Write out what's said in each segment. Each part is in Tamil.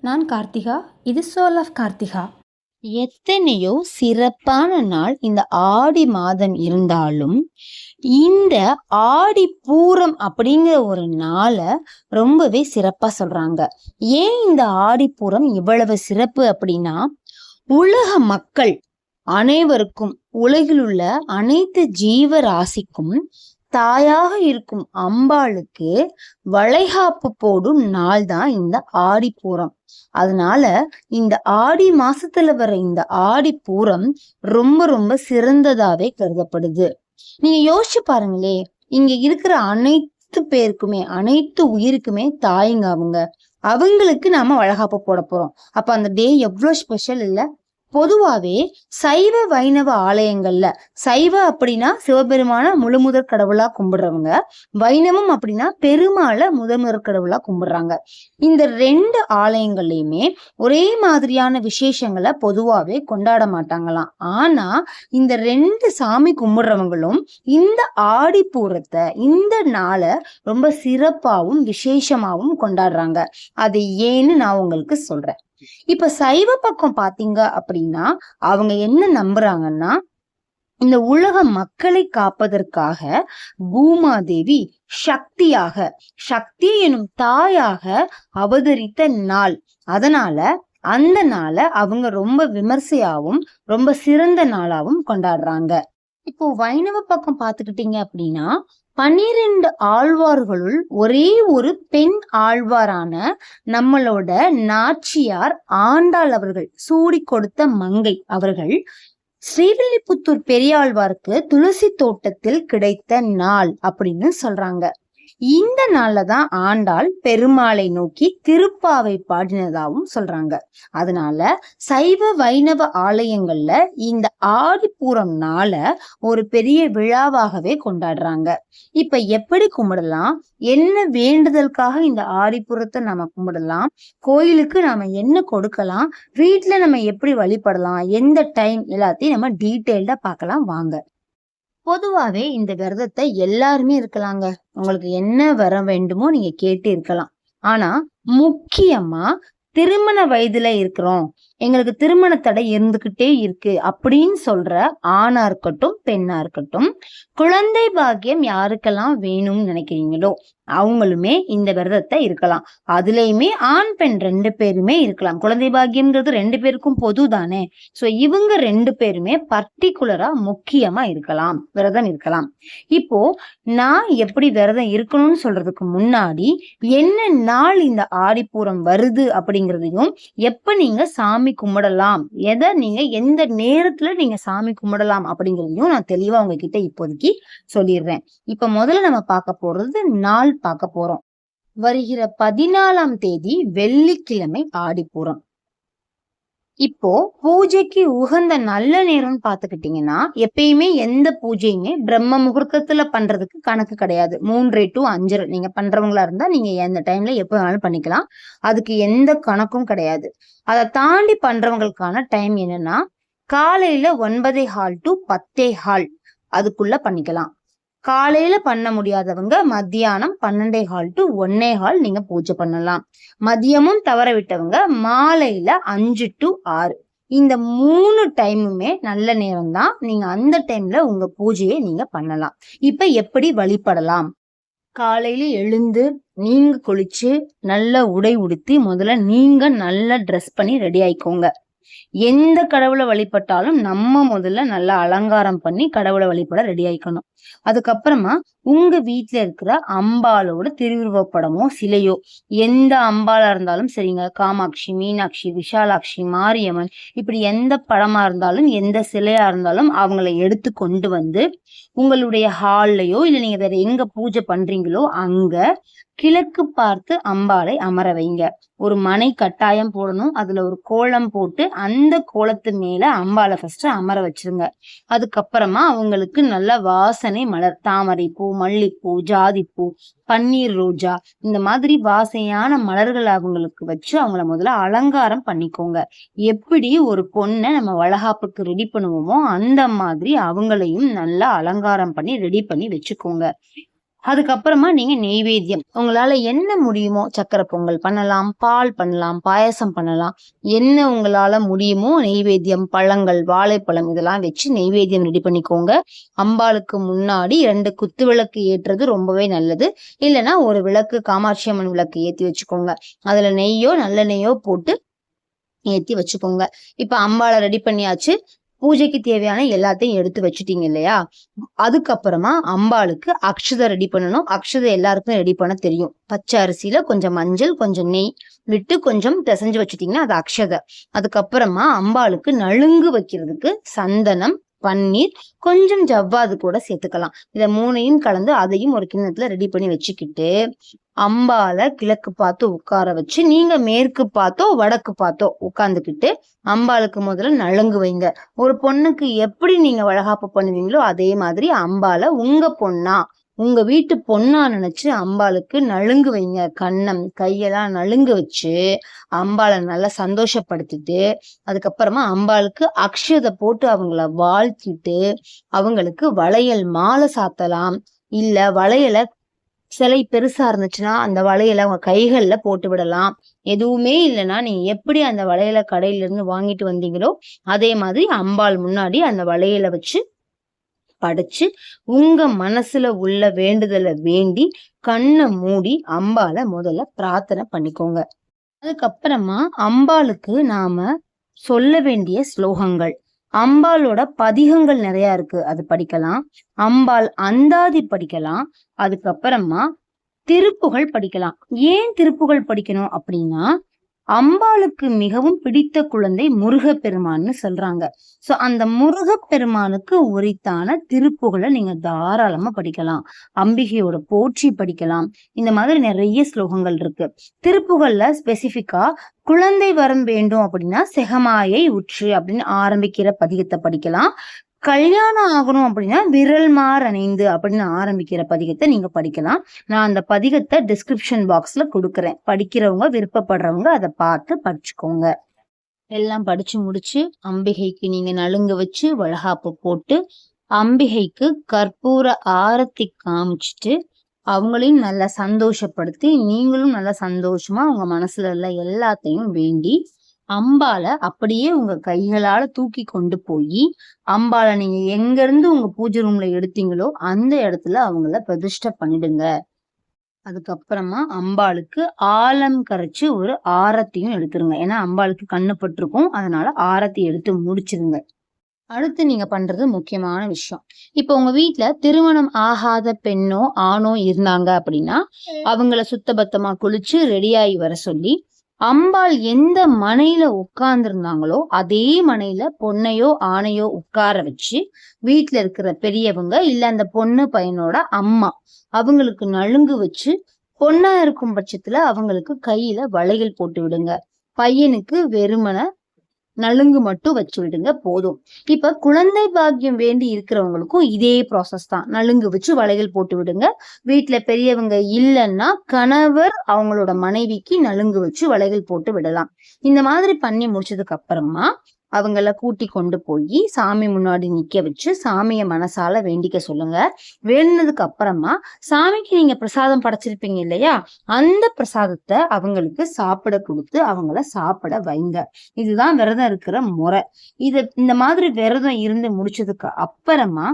நான் கார்த்திகா. இது சோல் ஆஃப் கார்த்திகா. எத்தனையோ சிறப்பான நாள் இந்த ஆடி மாதம் இருந்தாலும் இந்த ஆடி பூரம் அப்படிங்கிற ஒரு நாளை ரொம்பவே சிறப்பா சொல்றாங்க. ஏன் இந்த ஆடி பூரம் இவ்வளவு சிறப்பு அப்படின்னா, உலக மக்கள் அனைவருக்கும், உலகில் உள்ள அனைத்து ஜீவராசிக்கும் தாயாக இருக்கும் அம்பாளுக்கு வளைகாப்பு போடும் நாள் தான் இந்த ஆடிப்பூரம். அதனால இந்த ஆடி மாசத்துல வர இந்த ஆடிப்பூரம் ரொம்ப ரொம்ப சிறந்ததாவே கருதப்படுது. நீங்க யோசிச்சு பாருங்களே, இங்க இருக்கிற அனைத்து பேருக்குமே, அனைத்து உயிருக்குமே தாய்ங்க அவங்களுக்கு நாம வளைகாப்பு போட போறோம். அப்ப அந்த டே எவ்வளவு ஸ்பெஷல் இல்ல? பொதுவாவே சைவ வைணவ ஆலயங்கள்ல, சைவ அப்படின்னா சிவபெருமான முழுமுதற் கடவுளா கும்பிடுறவங்க, வைணவம் அப்படின்னா பெருமாளை முதல் கடவுளா கும்பிடுறாங்க. இந்த 2 ஆலயங்கள்லயுமே ஒரே மாதிரியான விசேஷங்களை பொதுவாவே கொண்டாட மாட்டாங்களாம். ஆனா இந்த 2 சாமி கும்பிடுறவங்களும் இந்த ஆடிப்பூரத்தை, இந்த நாளை ரொம்ப சிறப்பாவும் விசேஷமாவும் கொண்டாடுறாங்க. அது ஏன்னு நான் உங்களுக்கு சொல்றேன். இப்ப சைவ பக்கம் பாத்தீங்க அப்படின்னா அவங்க என்ன நம்புறாங்கன்னா, இந்த உலக மக்களை காப்பதற்காக பூமாதேவி சக்தியாக, சக்தி எனும் தாயாக அவதரித்த நாள். அதனால அந்த நாளை அவங்க ரொம்ப விமர்சையாவும் ரொம்ப சிறந்த நாளாவும் கொண்டாடுறாங்க. இப்போ வைணவ பக்கம் பாத்துக்கிட்டீங்க அப்படின்னா, 12 ஆழ்வார்களுள் ஒரே ஒரு பெண் ஆழ்வாரான நம்மளோட நாச்சியார் ஆண்டாள் அவர்கள், சூடி கொடுத்த மங்கை அவர்கள் ஸ்ரீவில்லிபுத்தூர் பெரியாழ்வாருக்கு துளசி தோட்டத்தில் கிடைத்த நாள் அப்படின்னு சொல்றாங்க. இந்த நாள்லதான் ஆண்டாள் பெருமாளை நோக்கி திருப்பாவை பாடினதாவும் சொல்றாங்க. அதனால சைவ வைணவ ஆலயங்கள்ல இந்த ஆடிப்பூரம் நாள ஒரு பெரிய விழாவாகவே கொண்டாடுறாங்க. இப்ப எப்படி கும்பிடலாம், என்ன வேண்டுதலுக்காக இந்த ஆடிப்பூரத்தை நாம கும்பிடலாம், கோயிலுக்கு நாம என்ன கொடுக்கலாம், வீட்டுல நம்ம எப்படி வழிபடலாம், எந்த டைம், எல்லாத்தையும் நம்ம டீட்டெயில்டா பார்க்கலாம் வாங்க. பொதுவாவே இந்த விரதத்தை எல்லாருமே இருக்கலாங்க. உங்களுக்கு என்ன வரம் வேண்டுமோ நீங்க கேட்டு இருக்கலாம். ஆனா முக்கியமா திருமண வயதுல இருக்கிறோம், எங்களுக்கு திருமண தடை இருந்துகிட்டே இருக்கு அப்படின்னு சொல்ற ஆணா இருக்கட்டும் பெண்ணா இருக்கட்டும், குழந்தை பாக்கியம் யாருக்கெல்லாம் வேணும்னு நினைக்கிறீங்களோ அவங்களுமே இந்த விரதத்தை இருக்கலாம். அதுலயுமே ஆண் பெண் 2 பேருமே இருக்கலாம். குழந்தை பாக்கியம்ங்கிறது 2 பேருக்கும் பொது தானே. சோ இவங்க 2 பேருமே பர்டிகுலரா முக்கியமா இருக்கலாம், விரதம் இருக்கலாம். இப்போ நான் எப்படி விரதம் இருக்கணும்னு சொல்றதுக்கு முன்னாடி என்ன நாள் இந்த ஆடிப்பூரம் வருது அப்படிங்கிறதையும், எப்ப நீங்க சாமி கும்பிடலாம், எதை நீங்க எந்த நேரத்துல நீங்க சாமி கும்பிடலாம் அப்படிங்கிறதையும் நான் தெளிவா உங்ககிட்ட இப்போதைக்கு சொல்லிடுறேன். இப்ப முதல்ல நம்ம பார்க்க போறது நாள் பார்க்க போறோம். வருகிற 14ஆம் தேதி வெள்ளிக்கிழமை ஆடிப்பூரம். இப்போ பூஜைக்கு உகந்த நல்ல நேரம்னு பாத்துக்கிட்டீங்கன்னா, எப்பயுமே எந்த பூஜையுமே பிரம்ம முகூர்த்தத்துல பண்றதுக்கு கணக்கு கிடையாது. 3 to 5 நீங்க பண்றவங்களா இருந்தா நீங்க எந்த டைம்ல எப்ப வேணாலும் பண்ணிக்கலாம். அதுக்கு எந்த கணக்கும் கிடையாது. அதை தாண்டி பண்றவங்களுக்கான டைம் என்னன்னா, காலையில 9:15 to 10:15 அதுக்குள்ள பண்ணிக்கலாம். காலையில பண்ண முடியாதவங்க மத்தியானம் 12:15 to 1:15 நீங்க பூஜை பண்ணலாம். மதியமும் தவற விட்டவங்க மாலையில 5 to 6 இந்த 3 டைமுமே நல்ல நேரம் தான். நீங்க அந்த டைம்ல உங்க பூஜையை நீங்க பண்ணலாம். இப்ப எப்படி வழிபடலாம்? காலையில எழுந்து நீங்க குளிச்சு நல்ல உடை உடுத்தி முதல்ல நீங்க நல்லா ட்ரெஸ் பண்ணி ரெடி ஆயிக்கோங்க. எந்த கடவுளை வழிபட்டாலும் நம்ம முதல்ல நல்லா அலங்காரம் பண்ணி கடவுளை வழிபட ரெடி ஆயிக்கணும். அதுக்கப்புறமா உங்க வீட்டுல இருக்கிற அம்பாலோட திருவுருவப்படமோ சிலையோ, எந்த அம்பாலா இருந்தாலும் சரிங்க, காமாட்சி, மீனாட்சி, விஷாலாட்சி, மாரியம்மன், இப்படி எந்த படமா இருந்தாலும் எந்த சிலையா இருந்தாலும் அவங்களை எடுத்து கொண்டு வந்து உங்களுடைய ஹால்லையோ இல்ல நீங்க வேற எங்க பூஜை பண்றீங்களோ அங்க கிழக்கு பார்த்து அம்பாளை அமர வைங்க. ஒரு மனை கட்டாயம் போடணும். அதுல ஒரு கோலம் போட்டு அந்த கோலத்து மேல அம்பாளை ஃபர்ஸ்ட் அமர வச்சிருங்க. அதுக்கப்புறமா அவங்களுக்கு நல்ல வாசனை மலர், தாமரை பூ, மல்லிப்பூ, ஜாதிப்பூ, பன்னீர் ரோஜா, இந்த மாதிரி வாசனையான மலர்கள் அவங்களுக்கு வச்சு அவங்கள முதல்ல அலங்காரம் பண்ணிக்கோங்க. எப்படி ஒரு பொண்ணை நம்ம வளகாப்புக்கு ரெடி பண்ணுவோமோ அந்த மாதிரி அவங்களையும் நல்லா அலங்காரம் பண்ணி ரெடி பண்ணி வச்சுக்கோங்க. அதுக்கப்புறமா நீங்க நெய்வேத்தியம் உங்களால என்ன முடியுமோ சக்கரை பொங்கல் பண்ணலாம், பால் பண்ணலாம், பாயசம் பண்ணலாம். என்ன உங்களால முடியுமோ நெய்வேத்தியம், பழங்கள், வாழைப்பழம் இதெல்லாம் வச்சு நெய்வேத்தியம் ரெடி பண்ணிக்கோங்க. அம்பாளுக்கு முன்னாடி 2 குத்து விளக்கு ஏற்றுறது ரொம்பவே நல்லது. இல்லைன்னா ஒரு விளக்கு, காமாட்சி அம்மன் விளக்கு ஏத்தி வச்சுக்கோங்க. அதுல நெய்யோ நல்லெண்ணெய்யோ போட்டு ஏத்தி வச்சுக்கோங்க. இப்ப அம்பாளை ரெடி பண்ணியாச்சு. பூஜைக்கு தேவையான எல்லாத்தையும் எடுத்து வச்சுட்டீங்க இல்லையா? அதுக்கப்புறமா அம்பாளுக்கு அக்ஷதை ரெடி பண்ணணும். அக்ஷதை எல்லாருக்கும் ரெடி பண்ண தெரியும். பச்சை அரிசியில கொஞ்சம் மஞ்சள், கொஞ்சம் நெய் விட்டு கொஞ்சம் பிசைஞ்சு வச்சுட்டீங்கன்னா அது அக்ஷதை. அதுக்கப்புறமா அம்பாளுக்கு நலுங்கு வைக்கிறதுக்கு சந்தனம், பன்னீர், கொஞ்சம் ஜவ்வாது கூட சேர்த்துக்கலாம். இத 3ஐயும் கலந்து அதையும் ஒரு கிண்ணத்துல ரெடி பண்ணி வச்சுக்கிட்டு அம்பால கிழக்கு பார்த்து உட்கார வச்சு, நீங்க மேற்கு பார்த்தோ வடக்கு பார்த்தோ உட்கார்ந்துக்கிட்டு அம்பாளுக்கு முதல்ல நலுங்கு வைங்க. ஒரு பொண்ணுக்கு எப்படி நீங்க வளகாப்பு பண்ணுவீங்களோ அதே மாதிரி அம்பால உங்க பொண்ணா, உங்க வீட்டு பொண்ணா நினைச்சு அம்பாளுக்கு நலுங்கு வைங்க. கண்ணம் கையெல்லாம் நலுங்கு வச்சு அம்பாளை நல்லா சந்தோஷப்படுத்திட்டு அதுக்கப்புறமா அம்பாளுக்கு அக்ஷதை போட்டு அவங்கள வாழ்த்திட்டு அவங்களுக்கு வளையல் மாலை சாத்தலாம். இல்ல வளையலை சிலை பெருசா இருந்துச்சுன்னா அந்த வளையலை உங்க கைகள்ல போட்டு விடலாம். எதுவுமே இல்லைன்னா நீங்க எப்படி அந்த வளையலை கடையில இருந்து வாங்கிட்டு வந்தீங்களோ அதே மாதிரி அம்பாள் முன்னாடி அந்த வளையலை வச்சு படைச்சு உங்க மனசுல உள்ள வேண்டுதலை வேண்டி கண்ணை மூடி அம்பாளை முதல்ல பிரார்த்தனை பண்ணிக்கோங்க. அதுக்கப்புறமா அம்பாளுக்கு நாம சொல்ல வேண்டிய ஸ்லோகங்கள், அம்பாளோட பதிகங்கள் நிறைய இருக்கு, அது படிக்கலாம். அம்பாள் அந்தாதி படிக்கலாம். அதுக்கப்புறமா திருப்புகழ் படிக்கலாம். ஏன் திருப்புகழ் படிக்கணும் அப்படின்னா அம்பாளுக்கு மிகவும் பிடித்த குழந்தை முருகப்பெருமான்னு சொல்றாங்க. சோ அந்த முருகப்பெருமானுக்கு உரித்தான திருப்புகளை நீங்க தாராளமா படிக்கலாம். அம்பிகையோட போற்றி படிக்கலாம். இந்த மாதிரி நிறைய ஸ்லோகங்கள் இருக்கு. திருப்புகள்ல ஸ்பெசிபிக்கா குழந்தை வரம் வேண்டும் அப்படின்னா செகமாயை உற்று அப்படின்னு ஆரம்பிக்கிற பதிகத்தை படிக்கலாம். கல்யாணம் ஆகணும் அப்படின்னா விரல் மார் அணிந்து அப்படின்னு ஆரம்பிக்கிற பதிகத்தை நீங்க படிக்கலாம். நான் அந்த பதிகத்தை டிஸ்கிரிப்ஷன் பாக்ஸ்ல கொடுக்குறேன். படிக்கிறவங்க விருப்பப்படுறவங்க அதை பார்த்து படிச்சுக்கோங்க. எல்லாம் படிச்சு முடிச்சு அம்பிகைக்கு நீங்க நலுங்கு வச்சு வளகாப்பு போட்டு அம்பிகைக்கு கற்பூர ஆரத்தி காமிச்சிட்டு அவங்களையும் நல்லா சந்தோஷப்படுத்தி நீங்களும் நல்லா சந்தோஷமா உங்க மனசுல உள்ள எல்லாத்தையும் வேண்டி அம்பாளை அப்படியே உங்க கைகளால தூக்கி கொண்டு போய் அம்பாளை நீங்க எங்க இருந்து உங்க பூஜை ரூம்ல எடுத்தீங்களோ அந்த இடத்துல அவங்கள பிரதிஷ்டை பண்ணிடுங்க. அதுக்கப்புறமா அம்பாளுக்கு ஆலம் கரைச்சு ஒரு ஆரத்தியும் எடுத்துருங்க. ஏன்னா அம்பாளுக்கு கண்ணு பட்டிருக்கும், அதனால ஆரத்தி எடுத்து முடிச்சிருங்க. அடுத்து நீங்க பண்றது முக்கியமான விஷயம். இப்ப உங்க வீட்டுல திருமணம் ஆகாத பெண்ணோ ஆணோ இருந்தாங்க அப்படின்னா அவங்கள சுத்தபத்தமா குளிச்சு ரெடியாகி வர சொல்லி அம்பாள் எந்த மனையில உட்கார்ந்துருந்தாங்களோ அதே மனையில பொண்ணையோ ஆணையோ உட்கார வச்சு வீட்டுல இருக்கிற பெரியவங்க இல்ல அந்த பொண்ணு பையனோட அம்மா அவங்களுக்கு நலுங்கு வச்சு பொண்ணா இருக்கும் பட்சத்துல அவங்களுக்கு கையில வளையல் போட்டு விடுங்க. பையனுக்கு வெறுமனை நலுங்கு மட்டும் வச்சு விடுங்க போதும். இப்ப குழந்தை பாக்கியம் வேண்டி இருக்கிறவங்களுக்கும் இதே ப்ராசஸ் தான். நலுங்கு வச்சு வளையல் போட்டு விடுங்க. வீட்டுல பெரியவங்க இல்லைன்னா கணவர் அவங்களோட மனைவிக்கு நலுங்கு வச்சு வளையல் போட்டு விடலாம். இந்த மாதிரி பண்ணி முடிச்சதுக்கு அப்புறமா அவங்கள கூட்டி கொண்டு போய் சாமி முன்னாடி நிக்க வச்சு சாமிய மனசால வேண்டிக்க சொல்லுங்க. வேண்டினதுக்கு அப்புறமா சாமிக்கு நீங்க பிரசாதம் படைச்சிருப்பீங்க இல்லையா, அந்த பிரசாதத்தை அவங்களுக்கு சாப்பிட கொடுத்து அவங்கள சாப்பிட வைங்க. இதுதான் விரதம் இருக்கிற முறை. இந்த மாதிரி விரதம் இருந்து முடிச்சதுக்கு அப்புறமா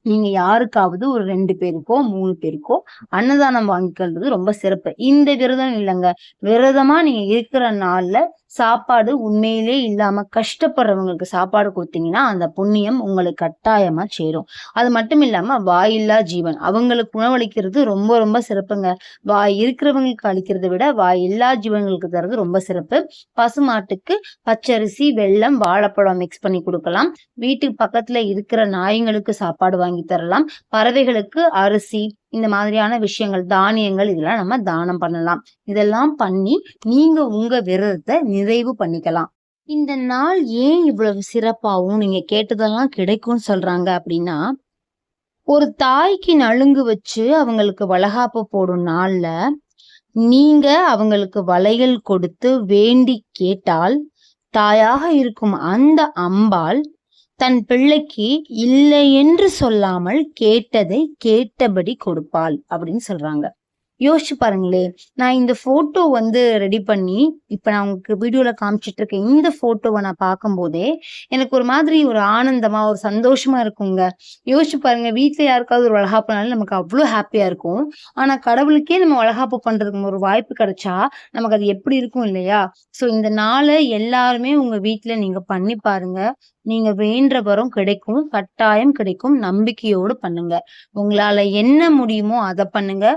நீங்க யாருக்காவது ஒரு 2 பேருக்கோ 3 பேருக்கோ அன்னதானம் வாங்கிக்கிறது ரொம்ப சிறப்பு. இந்த விரதம் இல்லைங்க, விரதமா நீங்க இருக்கிற நாள்ல சாப்பாடு உண்மையிலே இல்லாம கஷ்டப்படுறவங்களுக்கு சாப்பாடு கொடுத்தீங்கன்னா அந்த புண்ணியம் உங்களுக்கு கட்டாயமா சேரும். அது மட்டும் இல்லாம வாயில்லா ஜீவன் அவங்களுக்கு உணவளிக்கிறது ரொம்ப ரொம்ப சிறப்புங்க. வாய் இருக்கிறவங்களுக்கு அளிக்கிறதை விட வாய் இல்லா ஜீவன்களுக்கு தர்றது ரொம்ப சிறப்பு. பசுமாட்டுக்கு பச்சரிசி, வெல்லம், வாழைப்பழம் மிக்ஸ் பண்ணி கொடுக்கலாம். வீட்டுக்கு பக்கத்துல இருக்கிற நாய்களுக்கு சாப்பாடு வாங்கி தரலாம். பறவைகளுக்கு அரிசி, இந்த மாதிரியான விஷயங்கள், தானியங்கள் இதெல்லாம் நம்ம தானம் பண்ணலாம். இதெல்லாம் பண்ணி நீங்க உங்க விரதத்தை நிறைவு பண்ணிக்கலாம். இந்த நாள் ஏன் இவ்வளவு சிறப்பாகவும் நீங்க கேட்டதெல்லாம் கிடைக்கும்னு சொல்றாங்க அப்படின்னா, ஒரு தாய்க்கு நலுங்கு வச்சு அவங்களுக்கு வளகாப்பு போடும் நாள்ல நீங்க அவங்களுக்கு வளையல் கொடுத்து வேண்டி கேட்டால் தாயாக இருக்கும் அந்த அம்பாள் தன் பிள்ளைக்கு இல்லை என்று சொல்லாமல் கேட்டதை கேட்டபடி கொடுப்பாள் அப்படின்னு சொல்றாங்க. யோசிச்சு பாருங்களே, நான் இந்த போட்டோ ரெடி பண்ணி இப்ப நான் உங்களுக்கு வீடியோல காமிச்சிட்டு இருக்கேன். இந்த போட்டோவை நான் பார்க்கும்போதே எனக்கு ஒரு மாதிரி ஒரு ஆனந்தமா ஒரு சந்தோஷமா இருக்குங்க. யோசிச்சு பாருங்க, வீட்டுல யாருக்காவது ஒரு வளகாப்புனாலும் நமக்கு அவ்வளவு ஹாப்பியா இருக்கும். ஆனா கடவுளுக்கே நம்ம வளகாப்பு பண்றதுக்கு ஒரு வாய்ப்பு கிடைச்சா நமக்கு அது எப்படி இருக்கும் இல்லையா? சோ இந்த நாளை எல்லாருமே உங்க வீட்டுல நீங்க பண்ணி பாருங்க. நீங்க வேண்ட வரம் கிடைக்கும், கட்டாயம் கிடைக்கும். நம்பிக்கையோடு பண்ணுங்க. உங்களால என்ன முடியுமோ அதை பண்ணுங்க.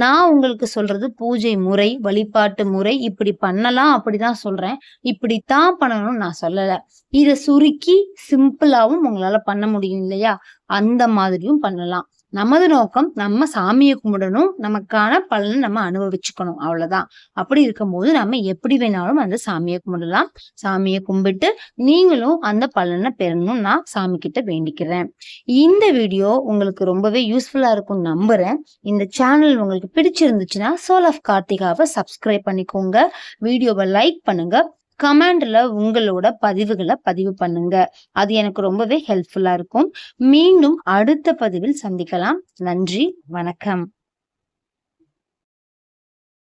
நான் உங்களுக்கு சொல்றது பூஜை முறை, வழிபாட்டு முறை. இப்படி பண்ணலாம் அப்படிதான் சொல்றேன். இப்படித்தான் பண்ணணும்னு நான் சொல்லல. இத சுருக்கி சிம்பிளாவும் உங்களால பண்ண முடியும் இல்லையா? அந்த மாதிரியும் பண்ணலாம். நமது நோக்கம் நம்ம சாமியை கும்பிடணும், நமக்கான பலனை நம்ம அனுபவிச்சுக்கணும், அவ்வளவுதான். அப்படி இருக்கும்போது நம்ம எப்படி வேணாலும் அந்த சாமியை கும்பிடலாம். சாமியை கும்பிட்டு நீங்களும் அந்த பலனை பெறணும் நான் சாமி கிட்ட வேண்டிக்கிறேன். இந்த வீடியோ உங்களுக்கு ரொம்பவே யூஸ்ஃபுல்லா இருக்கும் நம்புறேன். இந்த சேனல் உங்களுக்கு பிடிச்சிருந்துச்சுன்னா சோல் ஆஃப் கார்த்திகாவை சப்ஸ்கிரைப் பண்ணிக்கோங்க. வீடியோவை லைக் பண்ணுங்க. கமெண்ட்ல உங்களோட பதிவுகளை பதிவு பண்ணுங்க. அது எனக்கு ரொம்பவே ஹெல்ப்ஃபுல்லா இருக்கும். மீண்டும் அடுத்த பதிவில் சந்திக்கலாம். நன்றி, வணக்கம்.